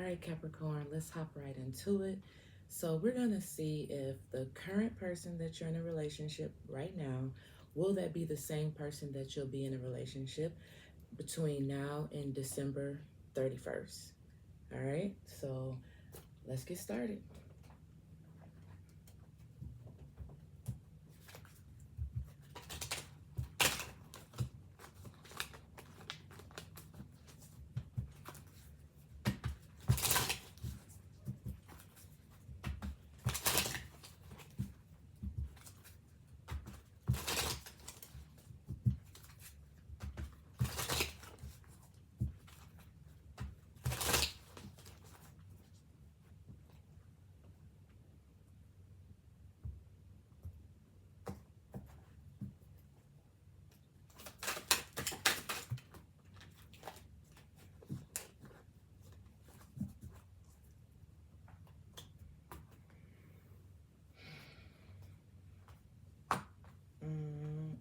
right, Capricorn, let's hop right into it. So, we're going to see if the current person that you're in a relationship right now, will that be the same person that you'll be in a relationship between now and December 31st? All right, so let's get started.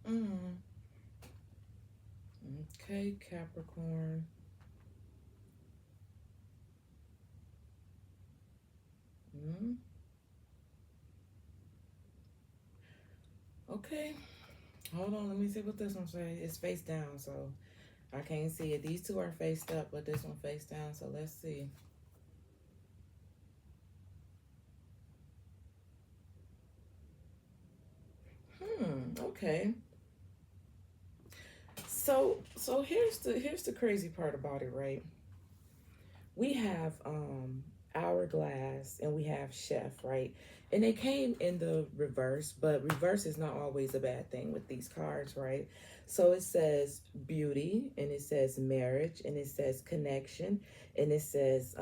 Mm-mm. Okay, Capricorn. Mm. Okay, hold on, let me see what this one says. It's face down, so I can't see it. These two are faced up, but this one face down, so let's see. Okay. So here's the crazy part about it, right? We have hourglass and we have chef, right? And they came in the reverse, but reverse is not always a bad thing with these cards, right? So it says beauty, and it says marriage, and it says connection, and it says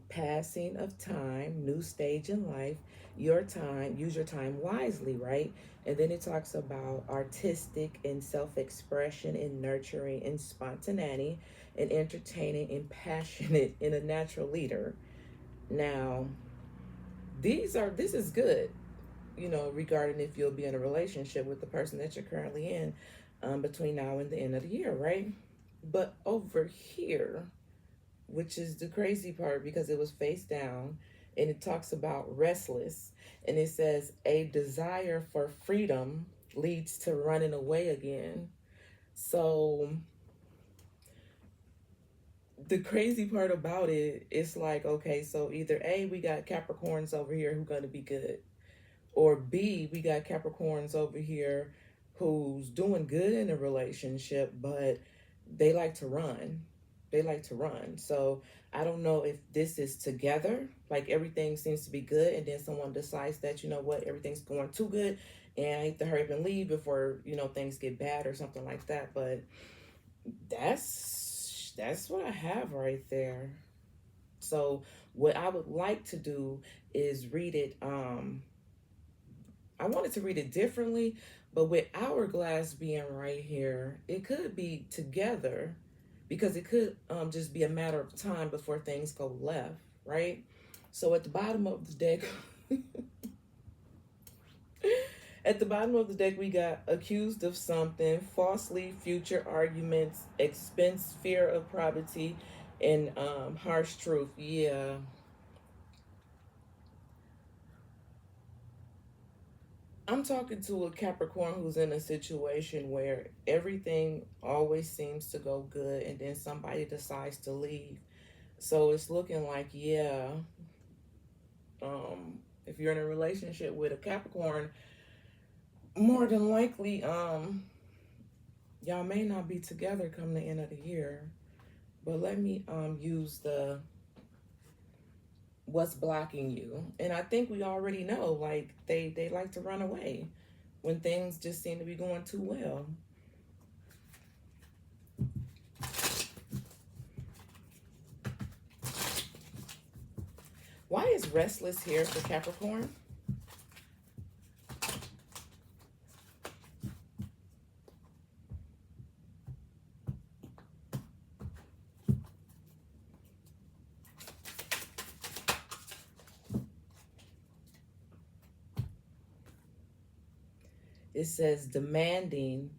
passing of time, new stage in life, your time, use your time wisely, right? And then it talks about artistic and self-expression and nurturing and spontaneity and entertaining and passionate and a natural leader. Now, this is good, regarding if you'll be in a relationship with the person that you're currently in between now and the end of the year, right? But over here, which is the crazy part because it was face down, and it talks about restless, and it says a desire for freedom leads to running away again. So the crazy part about it, it's like, okay, so either A, we got Capricorns over here who gonna be good, or B, we got Capricorns over here who's doing good in a relationship, but they like to run. They like to run. So I don't know if this is together, like everything seems to be good, and then someone decides that, you know what, everything's going too good, and I have to hurry up and leave before, things get bad or something like that. But that's what I have right there. So what I would like to do is read it. I wanted to read it differently, but with hourglass being right here, it could be together because it could just be a matter of time before things go left, right? So at the bottom of the deck, at the bottom of the deck, we got accused of something, falsely, future arguments, expense, fear of poverty, and harsh truth. Yeah. I'm talking to a Capricorn who's in a situation where everything always seems to go good and then somebody decides to leave. So it's looking like, yeah, if you're in a relationship with a Capricorn, more than likely, y'all may not be together come the end of the year. But let me use the what's blocking you. And I think we already know, like they like to run away when things just seem to be going too well. Why is restless here for Capricorn? It says demanding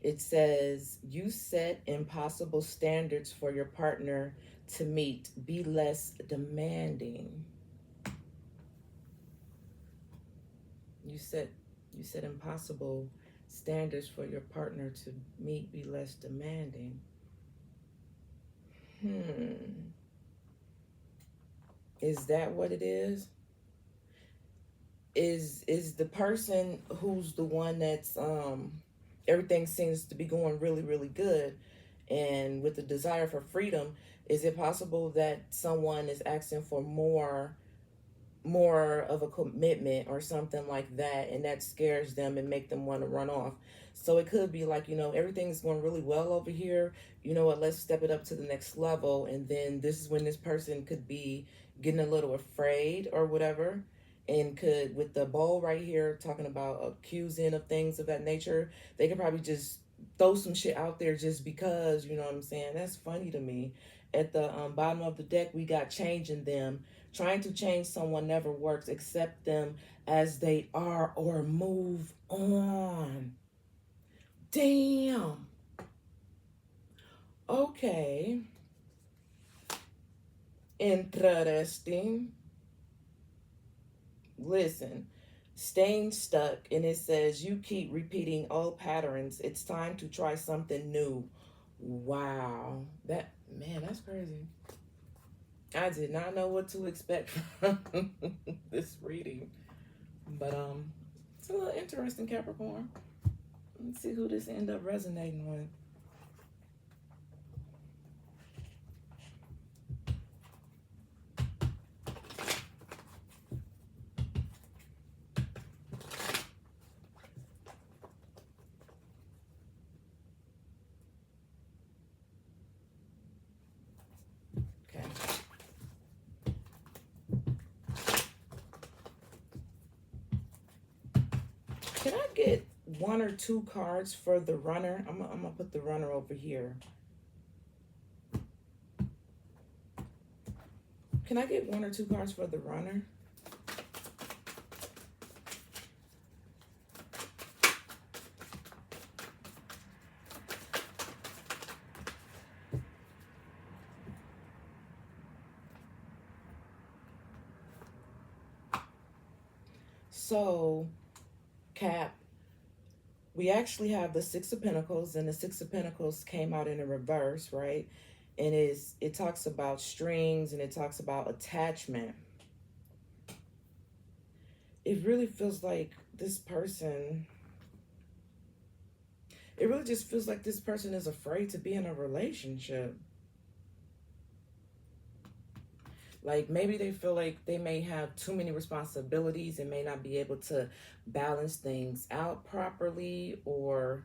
It says, you set impossible standards for your partner to meet. Be less demanding. You set you set impossible standards for your partner to meet. Be less demanding. Is that what it is? Is the person who's the one that's everything seems to be going really, really good, and with the desire for freedom, is it possible that someone is asking for more of a commitment or something like that, and that scares them and make them want to run off? So it could be like, everything's going really well over here, you know what, let's step it up to the next level. And then this is when this person could be getting a little afraid or whatever, and could, with the bowl right here talking about accusing of things of that nature, they could probably just throw some shit out there just because, you know what I'm saying? That's funny to me. At the bottom of the deck, we got changing them. Trying to change someone never works. Accept them as they are or move on. Damn. Okay. Interesting. Listen, staying stuck, and it says you keep repeating old patterns. It's time to try something new. Wow. That's crazy. I did not know what to expect from this reading. But it's a little interesting, Capricorn. Let's see who this end up resonating with. Okay. Can I get one or two cards for the runner? I'm gonna put the runner over here. Can I get one or two cards for the runner? So, Cap, we actually have the Six of Pentacles, and the Six of Pentacles came out in a reverse, right? And it talks about strings, and it talks about attachment. It really feels like this person, it really just feels like this person is afraid to be in a relationship. Like maybe they feel like they may have too many responsibilities and may not be able to balance things out properly or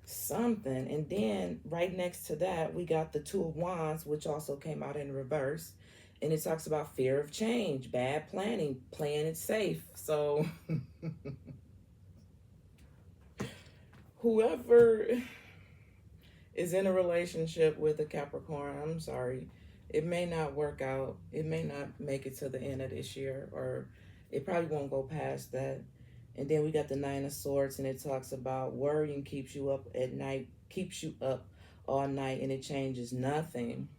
something. And then right next to that, we got the Two of Wands, which also came out in reverse. And it talks about fear of change, bad planning, playing it safe. So whoever is in a relationship with a Capricorn, I'm sorry, it may not work out. It may not make it to the end of this year, or it probably won't go past that. And then we got the Nine of Swords, and it talks about worrying keeps you up at night, keeps you up all night, and it changes nothing.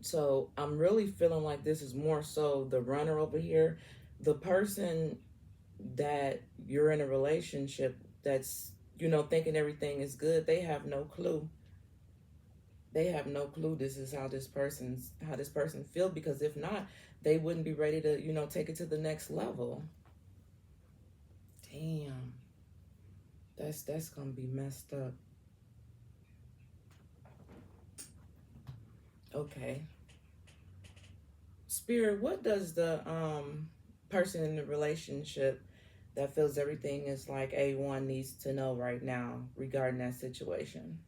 So I'm really feeling like this is more so the runner over here. The person that you're in a relationship that's, thinking everything is good, they have no clue. They have no clue this is how this person feel, because if not, they wouldn't be ready to, take it to the next level. Damn. That's gonna be messed up. Okay. Spirit, what does the person in the relationship that feels everything is like A1 needs to know right now regarding that situation?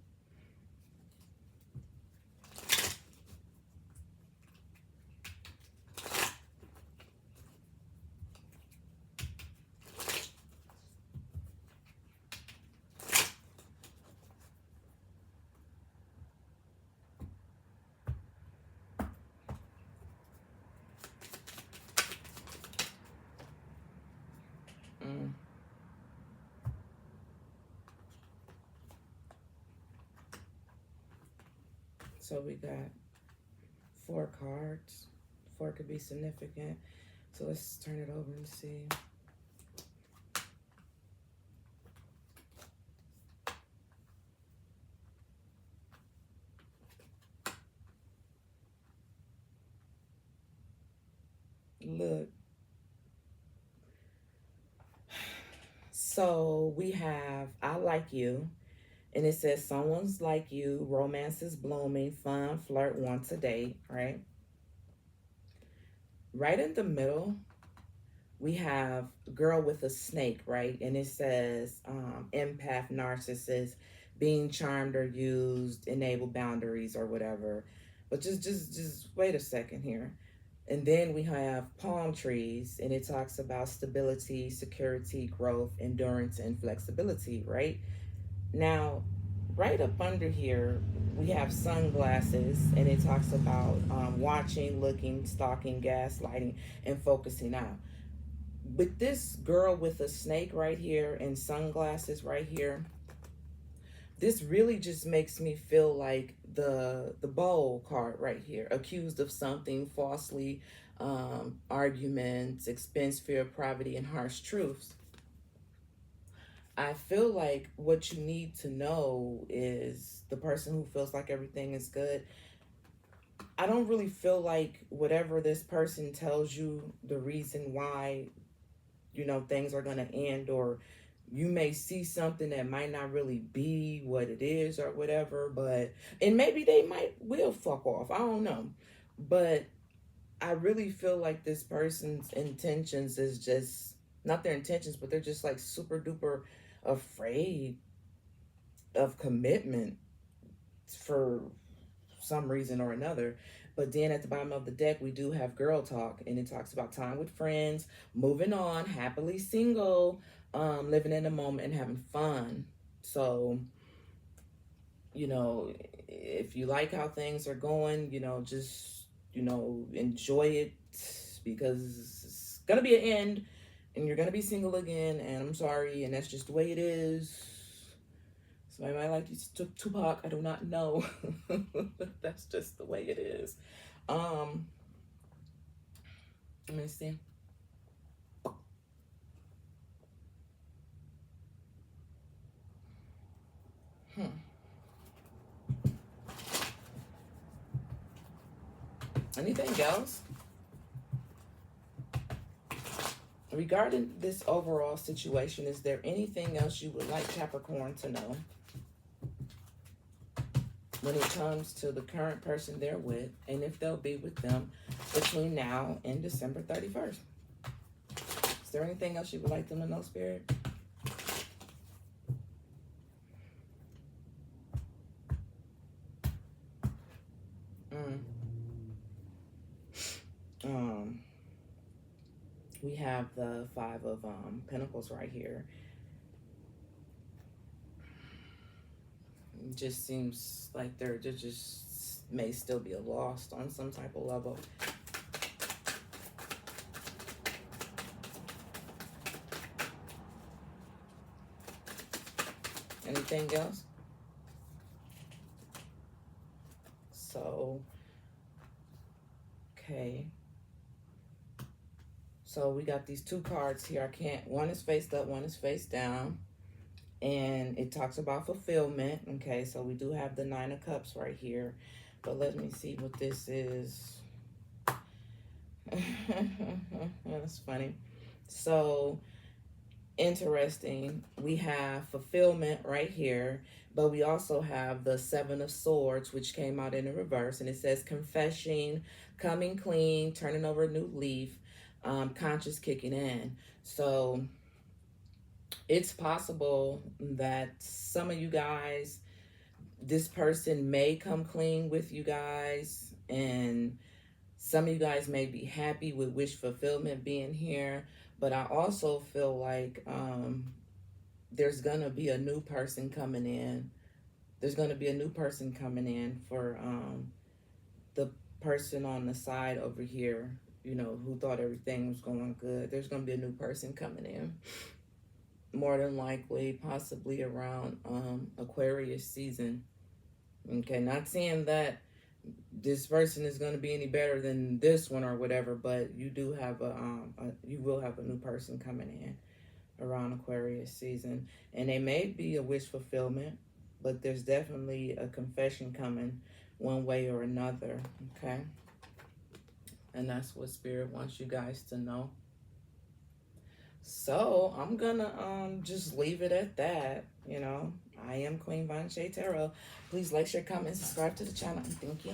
Mm. So we got 4 cards. 4 could be significant. So let's turn it over and see. Look. So we have I like you. And it says someone's like you, romance is blooming, fun, flirt, wants a date, right? Right in the middle, we have girl with a snake, right? And it says empath, narcissist, being charmed or used, enable boundaries or whatever. But just wait a second here. And then we have palm trees, and it talks about stability, security, growth, endurance, and flexibility, right? Now, right up under here, we have sunglasses, and it talks about watching, looking, stalking, gaslighting, and focusing out. With this girl with a snake right here and sunglasses right here, this really just makes me feel like the bowl card right here, accused of something falsely, arguments, expense, fear, poverty, and harsh truths. I feel like what you need to know is the person who feels like everything is good. I don't really feel like whatever this person tells you, the reason why, things are going to end, or you may see something that might not really be what it is or whatever, and maybe they will fuck off. I don't know. But I really feel like this person's intentions is just not their intentions, but they're just like super duper afraid of commitment for some reason or another. But then at the bottom of the deck, we do have girl talk, and it talks about time with friends, moving on, happily single, living in the moment, and having fun. So, if you like how things are going, just, enjoy it, because it's going to be an end, and you're going to be single again, and I'm sorry, and that's just the way it is. Somebody might like Tupac, I do not know. That's just the way it is. Let me see. Anything else? Regarding this overall situation, is there anything else you would like Capricorn to know when it comes to the current person they're with, and if they'll be with them between now and December 31st? Is there anything else you would like them to know, Spirit? We have the 5 of Pentacles right here. It just seems like there just may still be a loss on some type of level. Anything else? So, okay. So we got these 2 cards here. One is faced up, one is face down. And it talks about fulfillment. Okay, so we do have the 9 of Cups right here. But let me see what this is. That's funny. So, interesting. We have fulfillment right here. But we also have the 7 of Swords, which came out in the reverse. And it says confessing, coming clean, turning over a new leaf, conscious kicking in. So it's possible that some of you guys, this person may come clean with you guys, and some of you guys may be happy with wish fulfillment being here. But I also feel like there's going to be a new person coming in. There's going to be a new person coming in for the person on the side over here, who thought everything was going good. There's going to be a new person coming in. More than likely, possibly around Aquarius season. Okay, not saying that this person is going to be any better than this one or whatever, but you do have you will have a new person coming in around Aquarius season, and they may be a wish fulfillment, but there's definitely a confession coming one way or another. Okay, and that's what Spirit wants you guys to know. So I'm gonna just leave it at that. You know, I am Queen Von Shay Tarot. Please like, share, comment, subscribe to the channel, and thank you.